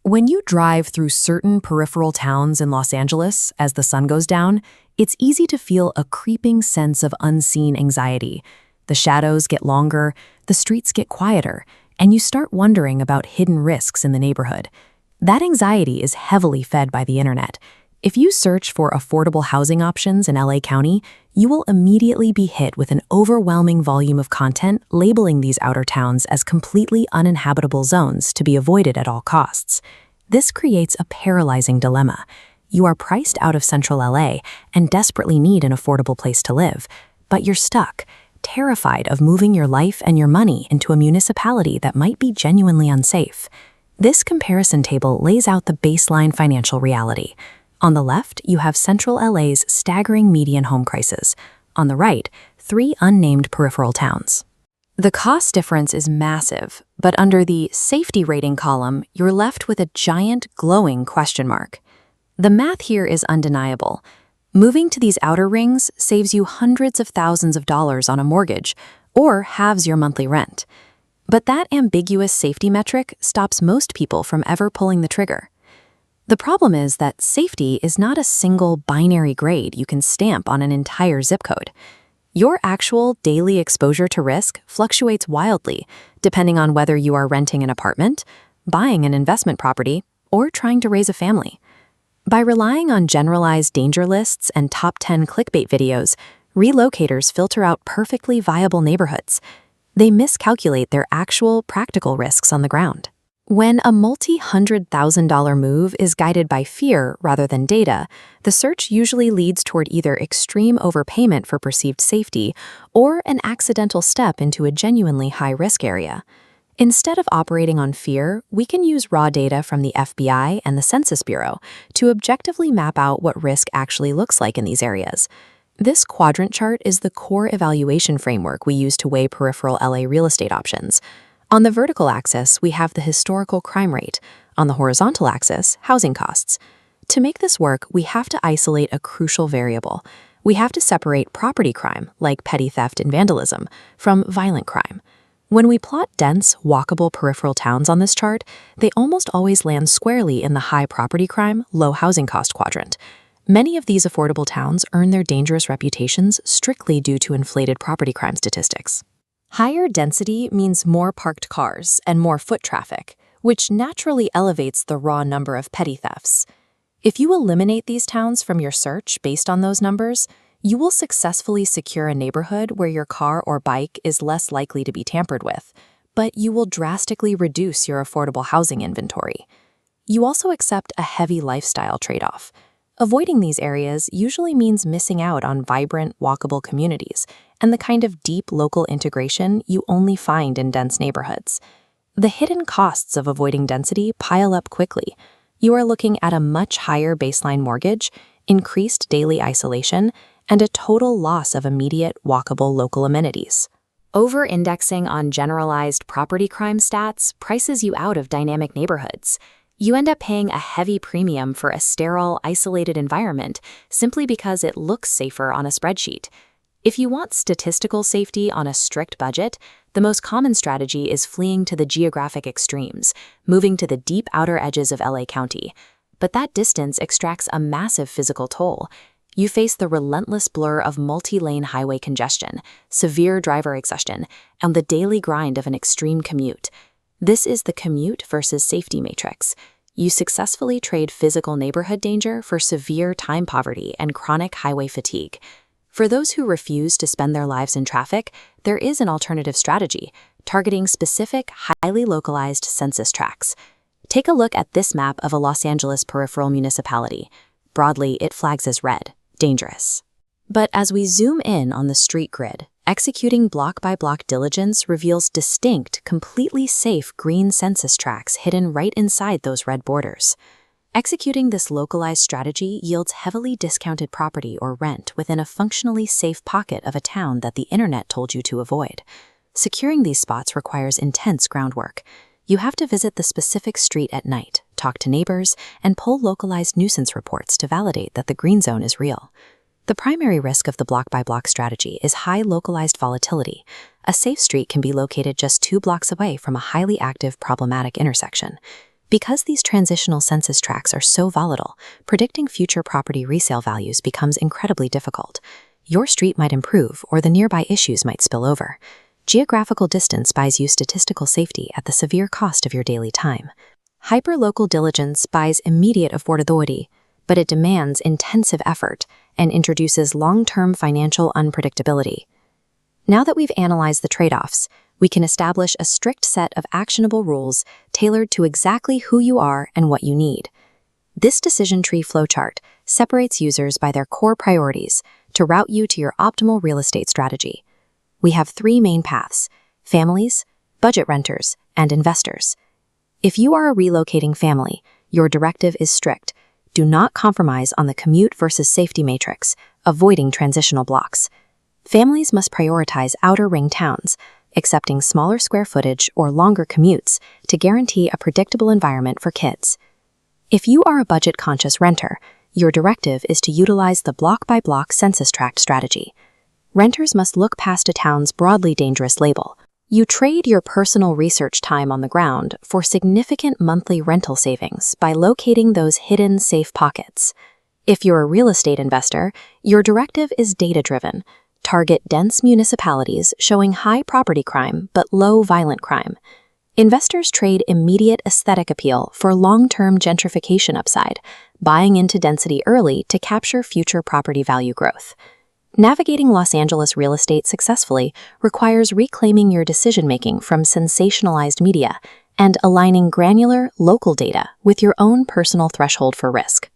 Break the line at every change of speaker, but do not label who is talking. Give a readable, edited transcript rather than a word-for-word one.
When you drive through certain peripheral towns in Los Angeles as the sun goes down, it's easy to feel a creeping sense of unseen anxiety. The shadows get longer, the streets get quieter, and you start wondering about hidden risks in the neighborhood. That anxiety is heavily fed by the internet. If you search for affordable housing options in LA County, you will immediately be hit with an overwhelming volume of content labeling these outer towns as completely uninhabitable zones to be avoided at all costs. This creates a paralyzing dilemma. You are priced out of central LA and desperately need an affordable place to live, but you're stuck, terrified of moving your life and your money into a municipality that might be genuinely unsafe. This comparison table lays out the baseline financial reality. On the left, you have central LA's staggering median home prices. On the right, 3 unnamed peripheral towns. The cost difference is massive, but under the safety rating column, you're left with a giant, glowing question mark. The math here is undeniable. Moving to these outer rings saves you hundreds of thousands of dollars on a mortgage, or halves your monthly rent. But that ambiguous safety metric stops most people from ever pulling the trigger. The problem is that safety is not a single binary grade you can stamp on an entire zip code. Your actual daily exposure to risk fluctuates wildly, depending on whether you are renting an apartment, buying an investment property, or trying to raise a family. By relying on generalized danger lists and top 10 clickbait videos, relocators filter out perfectly viable neighborhoods. They miscalculate their actual practical risks on the ground. When a multi-$100,000 move is guided by fear rather than data, the search usually leads toward either extreme overpayment for perceived safety or an accidental step into a genuinely high-risk area. Instead of operating on fear, we can use raw data from the FBI and the Census Bureau to objectively map out what risk actually looks like in these areas. This quadrant chart is the core evaluation framework we use to weigh peripheral LA real estate options. On the vertical axis, we have the historical crime rate. On the horizontal axis, housing costs. To make this work, we have to isolate a crucial variable. We have to separate property crime, like petty theft and vandalism, from violent crime. When we plot dense, walkable peripheral towns on this chart, they almost always land squarely in the high property crime, low housing cost quadrant. Many of these affordable towns earn their dangerous reputations strictly due to inflated property crime statistics. Higher density means more parked cars and more foot traffic, which naturally elevates the raw number of petty thefts. If you eliminate these towns from your search based on those numbers, you will successfully secure a neighborhood where your car or bike is less likely to be tampered with, but you will drastically reduce your affordable housing inventory. You also accept a heavy lifestyle trade-off. Avoiding these areas usually means missing out on vibrant, walkable communities and the kind of deep local integration you only find in dense neighborhoods. The hidden costs of avoiding density pile up quickly. You are looking at a much higher baseline mortgage, increased daily isolation, and a total loss of immediate, walkable local amenities. Over-indexing on generalized property crime stats prices you out of dynamic neighborhoods. You end up paying a heavy premium for a sterile, isolated environment simply because it looks safer on a spreadsheet. If you want statistical safety on a strict budget, the most common strategy is fleeing to the geographic extremes, moving to the deep outer edges of LA County. But that distance extracts a massive physical toll. You face the relentless blur of multi-lane highway congestion, severe driver exhaustion, and the daily grind of an extreme commute. This is the commute versus safety matrix. You successfully trade physical neighborhood danger for severe time poverty and chronic highway fatigue. For those who refuse to spend their lives in traffic, there is an alternative strategy, targeting specific, highly localized census tracts. Take a look at this map of a Los Angeles peripheral municipality. Broadly, it flags as red, dangerous. But as we zoom in on the street grid, executing block-by-block diligence reveals distinct, completely safe green census tracts hidden right inside those red borders. Executing this localized strategy yields heavily discounted property or rent within a functionally safe pocket of a town that the internet told you to avoid. Securing these spots requires intense groundwork. You have to visit the specific street at night, talk to neighbors, and pull localized nuisance reports to validate that the green zone is real. The primary risk of the block-by-block strategy is high localized volatility. A safe street can be located just 2 blocks away from a highly active, problematic intersection. Because these transitional census tracts are so volatile, predicting future property resale values becomes incredibly difficult. Your street might improve, or the nearby issues might spill over. Geographical distance buys you statistical safety at the severe cost of your daily time. Hyperlocal diligence buys immediate affordability, but it demands intensive effort and introduces long-term financial unpredictability. Now that we've analyzed the trade-offs, we can establish a strict set of actionable rules tailored to exactly who you are and what you need. This decision tree flowchart separates users by their core priorities to route you to your optimal real estate strategy. We have 3 main paths: families, budget renters, and investors. If you are a relocating family, your directive is strict. Do not compromise on the commute versus safety matrix, avoiding transitional blocks. Families must prioritize outer ring towns, accepting smaller square footage or longer commutes to guarantee a predictable environment for kids. If you are a budget-conscious renter, your directive is to utilize the block-by-block census tract strategy. Renters must look past a town's broadly dangerous label. You trade your personal research time on the ground for significant monthly rental savings by locating those hidden safe pockets. If you're a real estate investor, your directive is data-driven. Target dense municipalities showing high property crime but low violent crime. Investors trade immediate aesthetic appeal for long-term gentrification upside, buying into density early to capture future property value growth. Navigating Los Angeles real estate successfully requires reclaiming your decision-making from sensationalized media and aligning granular, local data with your own personal threshold for risk.